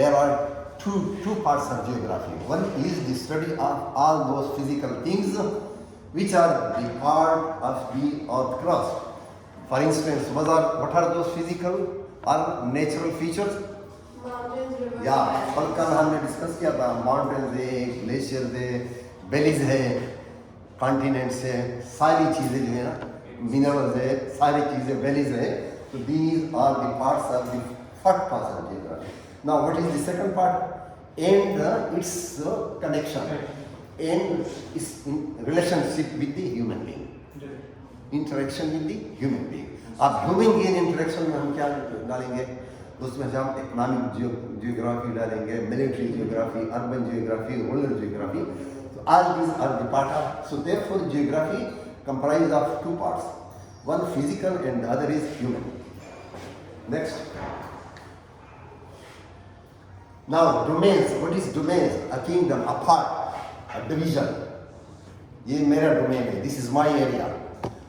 There are two parts of geography. One is the study of all those physical things which are the part of the earth crust. For instance, what are those physical or natural features? Mountains, rivers, या कल हमने discuss किया था mountains है, glacier है, बेलीज है, continents है, सारी चीज़ें जो है ना मिनरल्स है, सारी चीज़ें बेलीज है. तो these are the parts of the first part of geography. Now what is the second part? And its connection and its relationship with the human being. Interaction with the human being. अब human being interaction में हम क्या डालेंगे? उसमें हम economic geography डालेंगे, military geography, urban geography, rural geography. So all these are the part of. So therefore geography comprises of two parts. One physical and the other is human. Next. Now domains. What is domains? A kingdom, a part, a division. ये मेरा domain है. This is my area.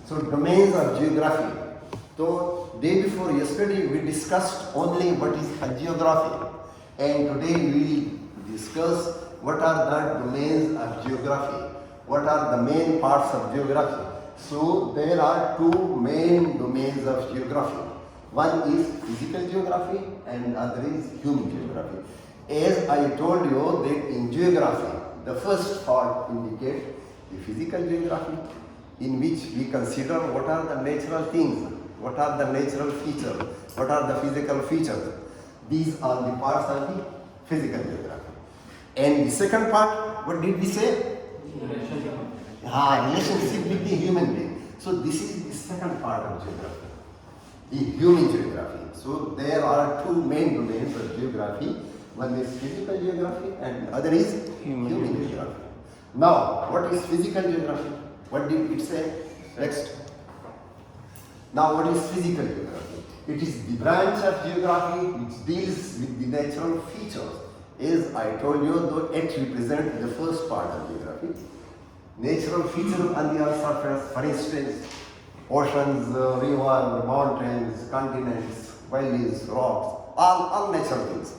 So domains of geography. So day before yesterday we discussed only what is a geography, and today we will discuss what are the domains of geography. What are the main parts of geography? So there are two main domains of geography. One is physical geography and other is human geography. As I told you that in geography, the first part indicates the physical geography, in which we consider what are the natural things, what are the natural features, what are the physical features. These are the parts of the physical geography. And the second part, what did we say? Relationship with the human being. So this is the second part of geography, the human geography. So there are two main domains of geography. One is physical geography and the other is human geography. Now, what is physical geography? What did it say? Next. Now, what is physical geography? It is the branch of geography which deals with the natural features. As I told you, though it represents the first part of geography. Natural features on the earth's surface, for instance, oceans, rivers, mountains, continents, valleys, rocks, all natural things.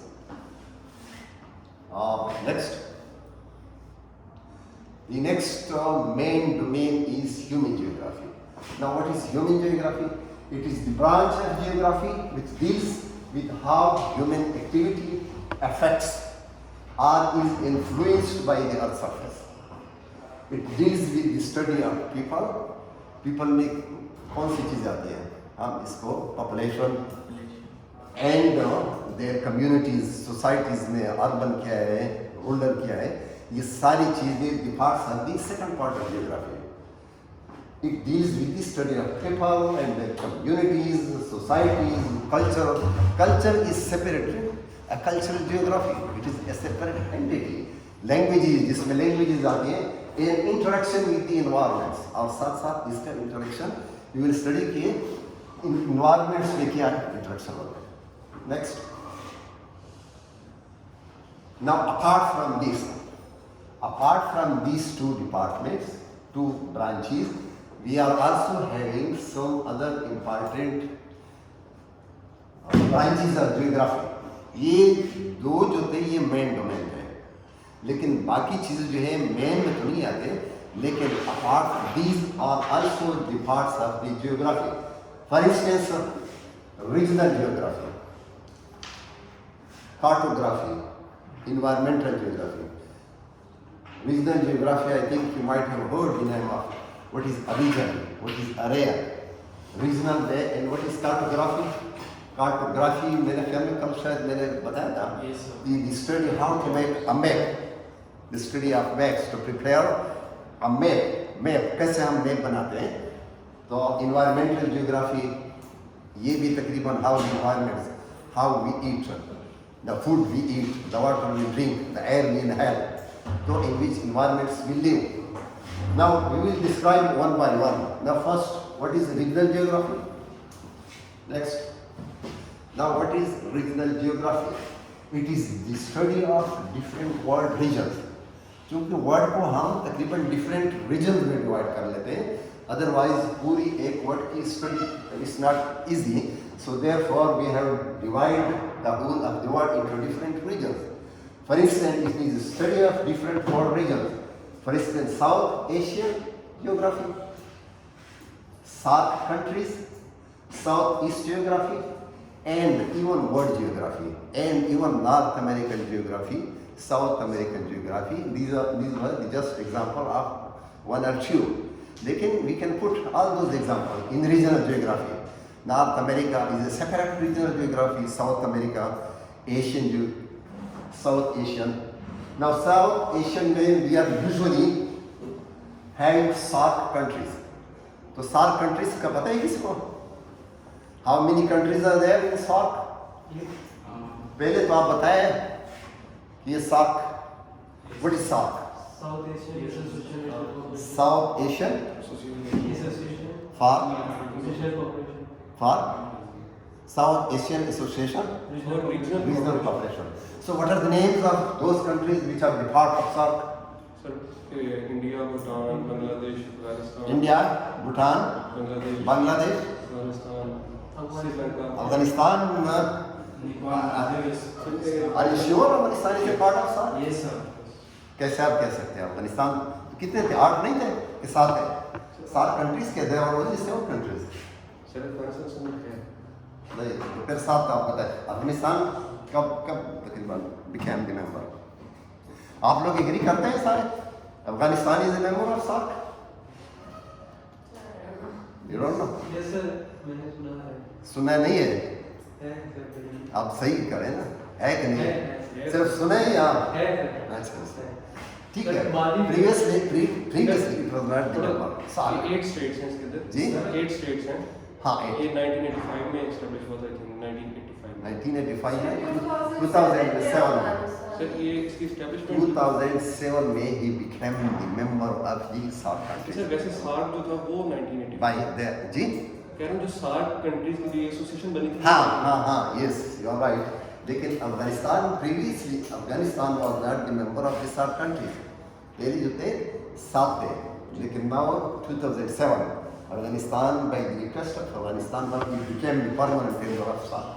Next. The next main domain is human geography. Now what is human geography? It is the branch of geography which deals with how human activity affects or is influenced by the earth's surface. It deals with the study of people. People में कौन सी चीज़ आती है? हम इसको population and their communities, societies में urban क्या है, rural क्या है, ये सारी चीज़ें the parts of the second part of geography. It deals with the study of people and their communities, societies, culture. Culture is separated. A cultural geography, it is a separate entity. Languages, जिसमें languages आती हैं, and interaction with the environments. और साथ साथ इसका interaction, you will study कि environments में क्या interaction होता है. Next. Now apart from these two departments, two branches, we are also having some other important branches of geography. ये दो जो थे ये मेन डोमेन है, लेकिन बाकी चीज़ें जो है मेन में तो नहीं आते, लेकिन apart these are also the parts of the geography. For instance, regional geography, cartography, environmental geography. Regional geography, I think you might have heard the name of what is a region, what is area, regional है, and what is cartography. Cartography मैंने ख्याल में कल शायद मैंने बताया था, the study how to make a map, the study of maps, to prepare a map कैसे हम map बनाते हैं. तो environmental geography ये भी तकरीबन how the environments, how we eat, the food we eat, the water we drink, the air we inhale, so in which environments we live. Now we will describe one by one. Now first, what is regional geography? Next. Now what is regional geography? It is the study of different world regions. क्योंकि word को हम तकरीबन different reason में divide कर लेते हैं, otherwise पूरी एक वर्ड की study is not easy. So therefore we have divide the whole of the world into different regions. For instance, it is a study of different world regions. For instance, South Asian geography, SAARC countries, Southeast geography, and even world geography, and even North American geography, South American geography. These were just example of one or two. We can put all those examples in regional geography. North America is a separate regional geography. South America, South Asian. Now South Asian में we are usually having SAARC countries. तो SAARC countries का पता है किसको? How many countries are there in SAARC? पहले तो आप बताएं कि ये SAARC. What is SAARC? South Asian Association. South Asian Association. for Regional Cooperation. South Asian Association Regional Cooperation. So what are the names of those countries which are the part of SAARC? Sir, India, Bhutan, Bangladesh, Afghanistan. India, Bhutan, Bangladesh, Afghanistan, Afghanistan. Sri Lanka. Are you sure Afghanistan is a part of SAARC? Yes, sir. कैसे आप कह सकते हैं? अफगानिस्तान कितने थे? 8 नहीं थे कि 7 है? SAARC countries के थे और ओनली 7 countries. Sir, Afghanistan से मुझे है. नहीं, तो फिर 7 का आपको पता है. अफगानिस्तान कब तकरीबन became the member? आप लोग एग्री करते हैं सारे? Afghanistan is a member of SAARC? You don't know? Yes, sir. मैंने सुना है. सुना नहीं है? है, sir. आप सही करें ना? है कि नहीं? है. सिर्फ सुने या? है, sir. अच्छा. ठीक But है. Mali- Previously it was not the member. SAARC. 8 states हैं इसके अंदर. जी? 8 states हैं. हाँ, ये 1985 में establish हुआ था, I think 1985 में. 1985 में 2007 में. Sir, ये इसकी establishment. 2007 में he became the member of the SAARC Sir, countries. वैसे SAARC जो था वो 1985. By the जी? कह रहा हूँ जो SAARC countries के लिए एसोसिएशन बनी थी. हाँ, yes, you are right. लेकिन Afghanistan previously Afghanistan was not the member of the SAARC countries. पहले जो थे 7 थे, लेकिन now 2007 Afghanistan by the request of Afghanistan now it became the permanent member of SAARC.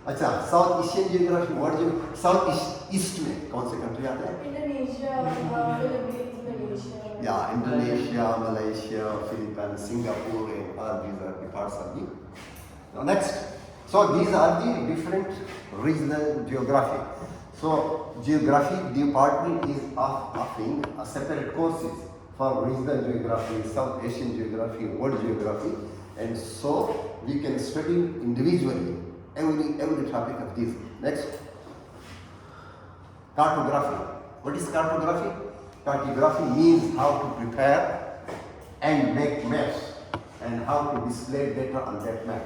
अच्छा, साउथ एशियन जियोग्राफी वर्ड जो south east में कौन से कंट्री आते हैं? Indonesia, Philippines, Malaysia. Yeah, Indonesia, Malaysia, Philippines, Singapore, and all these are the parts of the. Now next, so these are the different regional geography. So geography department is offering a separate courses for regional geography, South Asian geography, world geography, and so we can study individually every topic of this. Next, cartography. What is cartography? Cartography means how to prepare and make maps and how to display data on that map.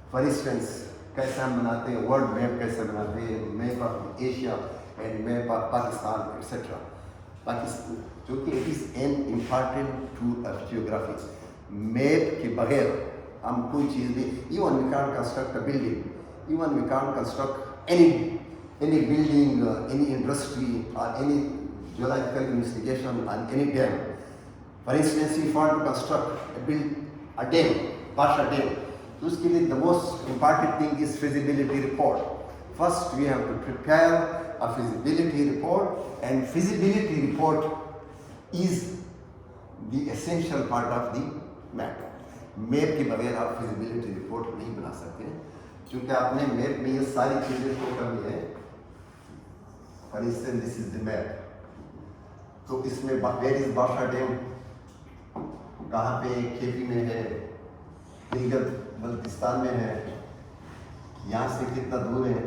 For instance, कैसे हम बनाते हैं world map, कैसे बनाते हैं map of Asia and map of Pakistan etcetera. Pakistan क्योंकि it is an important tool of geography. Map के बगैर हम कोई चीज़ भी even we can construct a building, even we can't construct any building, any industry or any geological investigation on any dam. For instance, if you want to construct a dam, Pasha Dam, so उसके लिए the most important thing is feasibility report. First, we have to prepare a feasibility report, and feasibility report is the essential part of the map. Map के बगैर आप feasibility report नहीं बना सकते हैं. क्योंकि आपने मैप में ये सारी चीजें शो करनी है. For instance this is the map. तो इसमें वेयर इज बाशा डैम, कहाँ पे, केपी में है, गिलगित बल्तिस्तान में है, यहाँ से कितना दूर है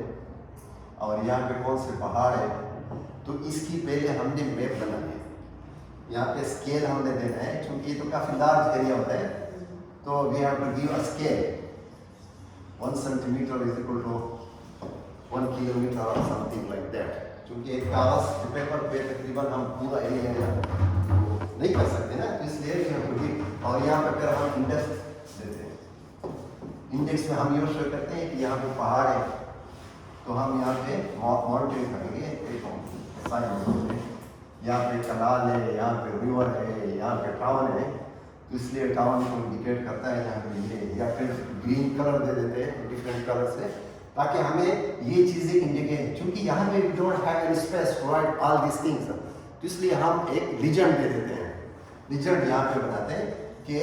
और यहाँ पे कौन से पहाड़ है. तो इसकी पहले हमने मैप बनानी है. यहाँ पे स्केल हमने देना है क्योंकि ये तो काफ़ी लार्ज एरिया होता है. तो we have to give a scale. 1 centimeter is equal to 1 kilometer or something like that. क्योंकि एक कागज के पेपर पे तकरीबन हम पूरा एरिया नहीं कर सकते ना, इसलिए और यहाँ पे फिर हम इंडेक्स देते हैं. इंडेक्स में हम ये शो करते हैं कि यहाँ पे पहाड़ है तो हम यहाँ पे माउंटेन करेंगे. एक साइन यहाँ पे कनाल है, यहाँ पे रिवर है, यहाँ पे टाउन है, तो इसलिए टाउन को इंडिकेट करता है यहाँ पे ये, या फिर ग्रीन कलर दे देते हैं डिफरेंट कलर से ताकि हमें ये चीज़ें इंडिकेट, क्योंकि यहाँ पे we don't have any space to write all this things, तो इसलिए हम एक लीजेंड दे देते हैं। लीजेंड यहाँ पे बनाते हैं कि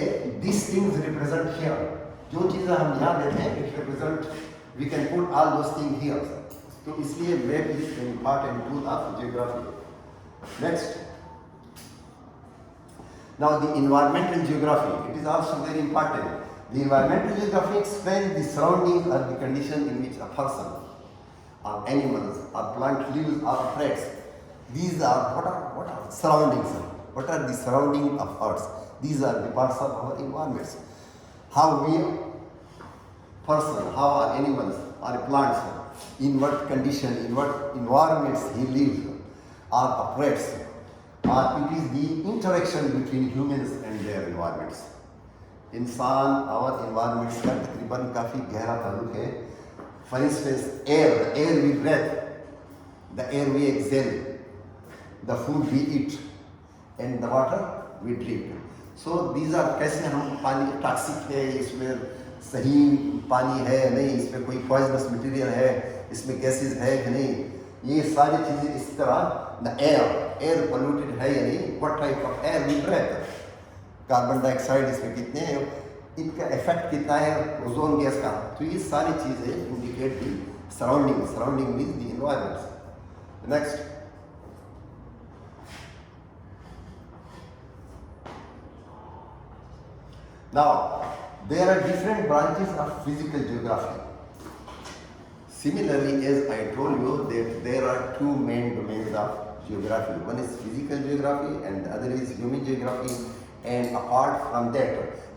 दिस थिंग्स रिप्रेजेंट हियर, जो चीज़ें हम यहाँ देते हैं it represent, we can put all those thing here. तो इसलिए map is an important tool of geography. Next, now the environmental geography, it is also very important. The environmental geography explains the surroundings or the condition in which a person or animals or plant lives or operates. These are what are surroundings? What are the surroundings of Earth? These are the parts of our environments. How we person, how our animals or plants, in what condition, in what environments he lives or operates, or it is the interaction between humans and their environments. इंसान और environments का तकरीबन काफ़ी गहरा ताल्लुक है। For instance, air, the air we breathe, the air we exhale, the food we eat, and the water we drink. So these are कैसे हम पानी टॉक्सिक है, इसमें सही पानी है नहीं, इसमें कोई पॉइजनस मटेरियल है, इसमें गैसेस है कि नहीं, ये सारी चीज़ें इस तरह। द एयर पोल्यूटेड है या नहीं, what type of air we breathe, carbon dioxide इसमें कितने हैं, इनका इफेक्ट कितना है ओजोन गैस का, तो ये सारी चीज़ें indicate the surrounding. Surrounding means the environment. Next, now there are different branches of physical geography. Similarly, as I told you that there are two main domains of geography. One is physical geography and the other is human geography. And apart from that,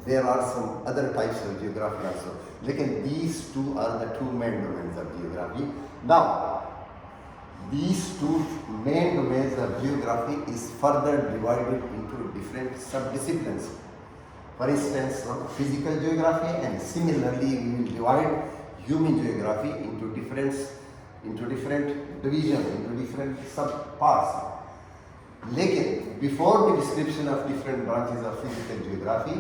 there are some other types of geography also. Lekin these two are the two main domains of geography. Now, these two main domains of geography is further divided into different sub-disciplines. For instance, physical geography, and similarly we will divide human geography into different divisions, into different sub-parts. Lekin before the description of different branches of physical geography,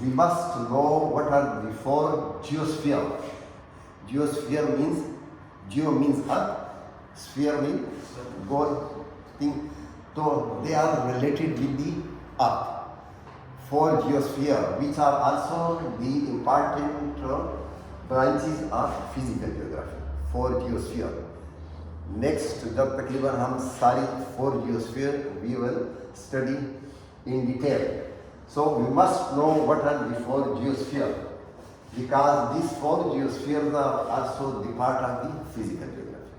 we must know what are the four geosphere. Geosphere means, geo means earth, sphere means goal thing, so they are related with the earth. Four geosphere, which are also the important branches of physical geography. Four geosphere. Next, जब तकरीबन हम सारी four geosphere we will study in detail. So we must know what are the four geosphere, because these four geospheres are also the part of the physical geography.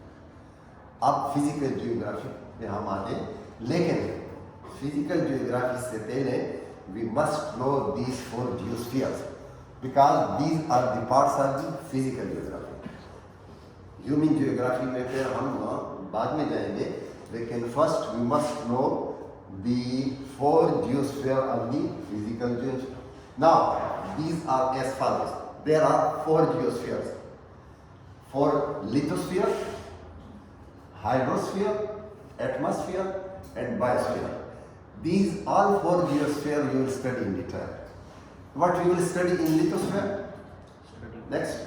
अब physical geography में हम आते हैं, लेकिन physical geography से पहले we must know these four geospheres, because these are the parts of the physical geography. Human geography में फिर हम बाद में जाएंगे, लेकिन first we must know the four geosphere of the physical geography. Now these are as follows. There are four geospheres: for lithosphere, hydrosphere, atmosphere, and biosphere. These all four geosphere you will study in detail. What we will study in lithosphere? Next,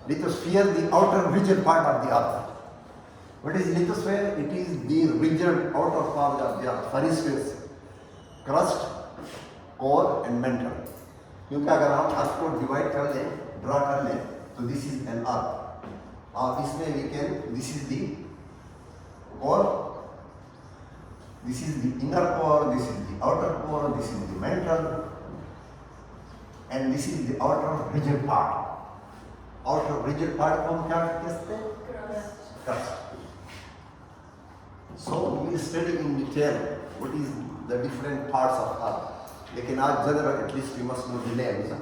lithosphere, the outer rigid part of the earth. What is lithosphere? It is the rigid outer part of the earth. For instance, crust, core, and mantle. क्योंकि अगर हम अर्थ को divide कर लें, draw कर लें, तो this is an earth, और इसमें we can, this is the core, this is the inner core, this is the outer core, this is the mantle, and this is the outer rigid part. Outer rigid part को हम क्या कहते हैं? Crust. So we will study in detail what is the different parts of earth. लेकिन आज general at least we must know the names.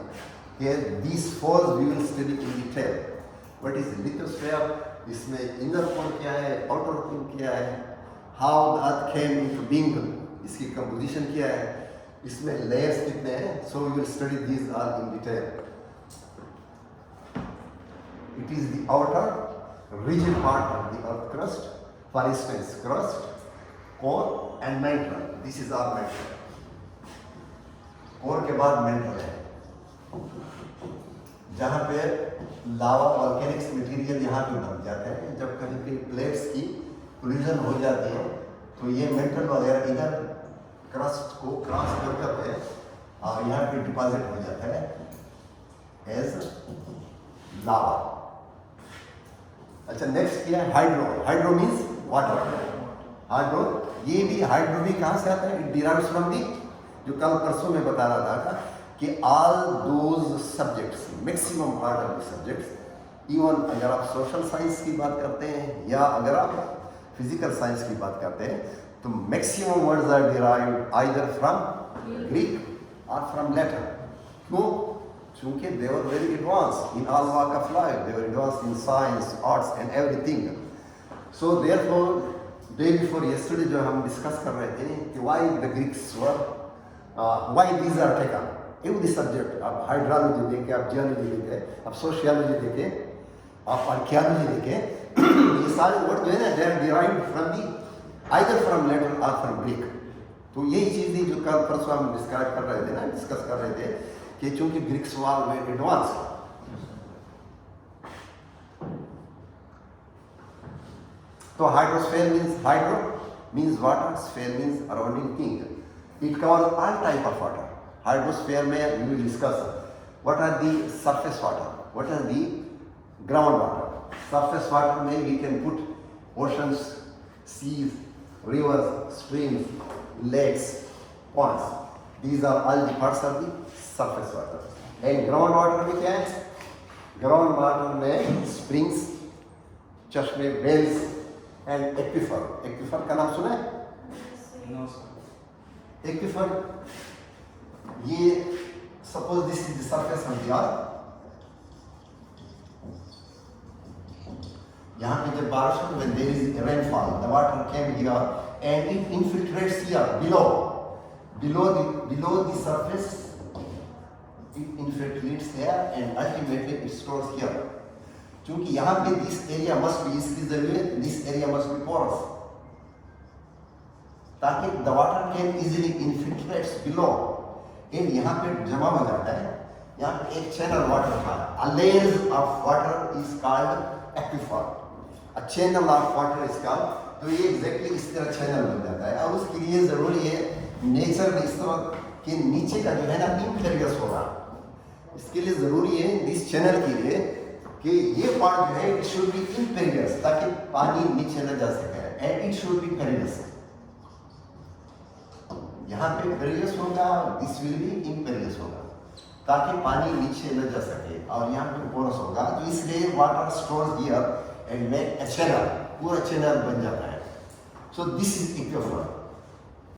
Here these four we will study in detail. What is lithosphere? इसमें inner core क्या है, outer core क्या है, how the earth came into being, इसकी composition क्या है, इसमें layers कितने हैं, so we will study these all in detail. It is the outer rigid part of the earth crust. For instance, crust, core, and mantle. This is our mantle. core के बाद mantle है. जहाँ पे लावा वॉल्केनिक्स material यहाँ पे बन जाते हैं। जब कहीं कहीं प्लेट्स की कोलिजन हो जाती है तो ये मेटल वगैरह इधर क्रस्ट को क्रॉस कर करते हैं और यहाँ पे डिपॉजिट हो जाता है एज लावा। अच्छा, नेक्स्ट क्या है? Hydro. Hydro means water. Hydro, ये भी हाइड्रो भी कहाँ से आता है? इट डिराइव्स फ्रॉम दी, जो कल परसों में बता रहा था कि all those subjects, maximum part of the subjects, even अगर आप सोशल साइंस की बात करते हैं या अगर आप फिजिकल साइंस की बात करते हैं तो maximum words are derived either from Greek और फ्रॉम लैटिन। क्यों? चूंकि they were very advance in all walk of life, they were advance in science, arts and everything. So therefore day before yesterday जो हम discuss कर रहे थे कि why the Greeks were why these are taken in this subject. आप hydrology देखें, आप geology देखें, आप सोशियोलॉजी देखें, आप आर्कियोलॉजी देखें, ये सारे वर्ड जो है ना, they are derived from the either from Latin और फ्रॉम ग्रीक। तो यही चीज़ थी जो कल परसों हम डिस्क्राइब कर रहे थे ना, डिस्कस कर रहे थे कि चूंकि ग्रीक्स वाल में एडवांस। तो hydrosphere means water, sphere means surrounding thing. It covers all type of water. Hydrosphere में we will discuss what are the surface water, what are the ground water. Surface water में we can put oceans, seas, rivers, streams, lakes, ponds. These are all the parts of the surface water. And ground water में क्या है? Ground water में springs, चश्मे, wells and aquifer. Aquifer का नाम सुना है? No, sir. Aquifer, ये suppose this is the surface of the earth. यहाँ पे जब बारिश हो, when there is rainfall, the water came here and it infiltrates here below the surface. It infiltrates here and ultimately it stores here. क्योंकि यहाँ पे this area must be, इसकी जरूरत, this area must be porous, ताकि the water can easily infiltrates below and यहाँ पे जमा हो जाता है। यहाँ पे एक channel water था, a layers of water is called aquifer. A channel of water is called, तो ये एग्जैक्टली इस तरह चैनल बन जाता है। अब उसके लिए ज़रूरी है नेचर में इस तरह के नीचे का जो है ना इम्पेरियस होगा। इसके लिए ज़रूरी है इस चैनल के लिए कि ये पार्ट जो है इट शुड बी इम्पेरियस, ताकि पानी नीचे न जा सके, एंड इट शुड बी पेरियस। यहाँ पे पेरियस होगा, दिस विल बी इम्पेरियस होगा, ताकि पानी नीचे न जा सके, और यहाँ पे पोरस होगा। तो इसलिए water stores here and make a channel, पूरा चैनल बन जाता है। So this is इक्विफर।